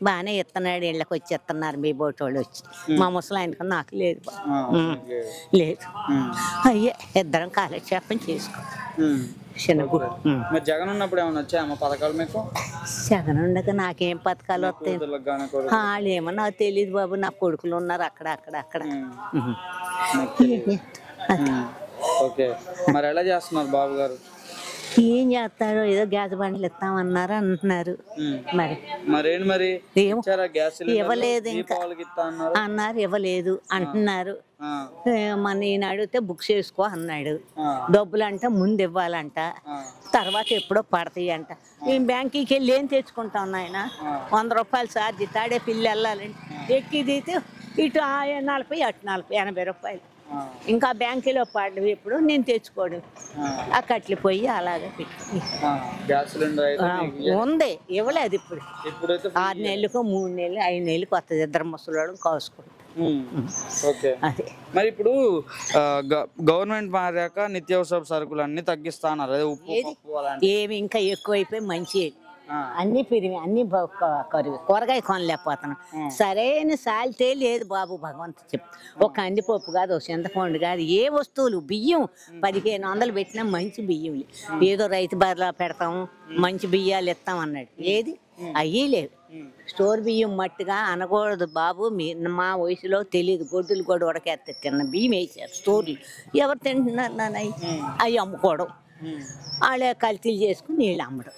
బాగానే ఇస్తున్నాడు, ఇళ్ళకి వచ్చి ఇస్తున్నారు మీ బోటోళ్ళు వచ్చి. మా ముసలాయనకు నాకు లేదు లేదు. అయ్యే ఇద్దరం కాలక్షేపం చేసుకో. మరి జగన్ ఉన్నప్పుడు ఏమైనా వచ్చాయమ్మా పథకాలు మీకు? జగన్ ఉండగా నాకేం పథకాలు వస్తాయి? వాళ్ళు ఏమో నాకు తెలియదు బాబు. నా కొడుకులు ఉన్నారు అక్కడ అక్కడ అక్కడ. ఓకే, మరి ఎలా చేస్తున్నారు బాబు గారు? ఏం చేస్తారో, ఏదో గ్యాస్ బండ్లు ఇస్తామన్నారు అంటున్నారు. మరి ఇవ్వలేదు ఇంకా అన్నారు, ఇవ్వలేదు అంటున్నారు. మన ఈయన అడిగితే బుక్ చేసుకో అన్నాడు. డబ్బులు అంటే ముందు ఇవ్వాలంట, తర్వాత ఎప్పుడో పడతాయి అంట. మేము బ్యాంకుకి వెళ్ళి ఏం తెచ్చుకుంటాం నాయన? 100 రూపాయలు ఛార్జీ తాడే పిల్లి వెళ్ళాలండి. ఎక్కి దిగితే ఇటు 40 అటు 40 80 రూపాయలు. ఇంకా బ్యాంకులో పడవు ఎప్పుడు నేను తెచ్చుకోవడం. ఆ కట్లు పోయి అలాగే పెట్టి ఉంది, ఇవ్వలేదు. ఇప్పుడు 6 నెలలకు 3 నెలలు 5 నెలలకు వస్తుంది. ఇద్దరు ముసలోళ్ళం కాసుకుంటాం. అదే మరి ఇప్పుడు గవర్నమెంట్ మారాక నిత్యావసర సరుకులు అన్ని తగ్గిస్తా అన్నారు. ఏమి ఇంకా ఎక్కువైపోయి మంచి అన్ని పెరిగి అన్ని కరువు. కూరగాయ కొనలేకపోతున్నాం. సరైన సాలితే లేదు బాబు. భగవంతుడు చెప్పు. ఒక కందిపప్పు కాదు, ఒక చింతపండు కాదు, ఏ వస్తువులు బియ్యం 1500 పెట్టినా మంచి బియ్యం. ఏదో రైతు బజార్లో పెడతాము, మంచి బియ్యాలు ఇస్తాం అన్నాడు. ఏది అయ్యి లేవు. స్టోర్ బియ్యం మట్టుగా అనకూడదు బాబు. మా వయసులో తెలియదు. గొడ్డులు కూడా ఉడకేస్తే తిన్న బియ్యం వేసారు స్టోర్లు. ఎవరు తింటున్నారు నాన్న? అవి అమ్ముకోవడం, వాళ్ళే కల్తీలు చేసుకుని వీళ్ళు అమ్మడం.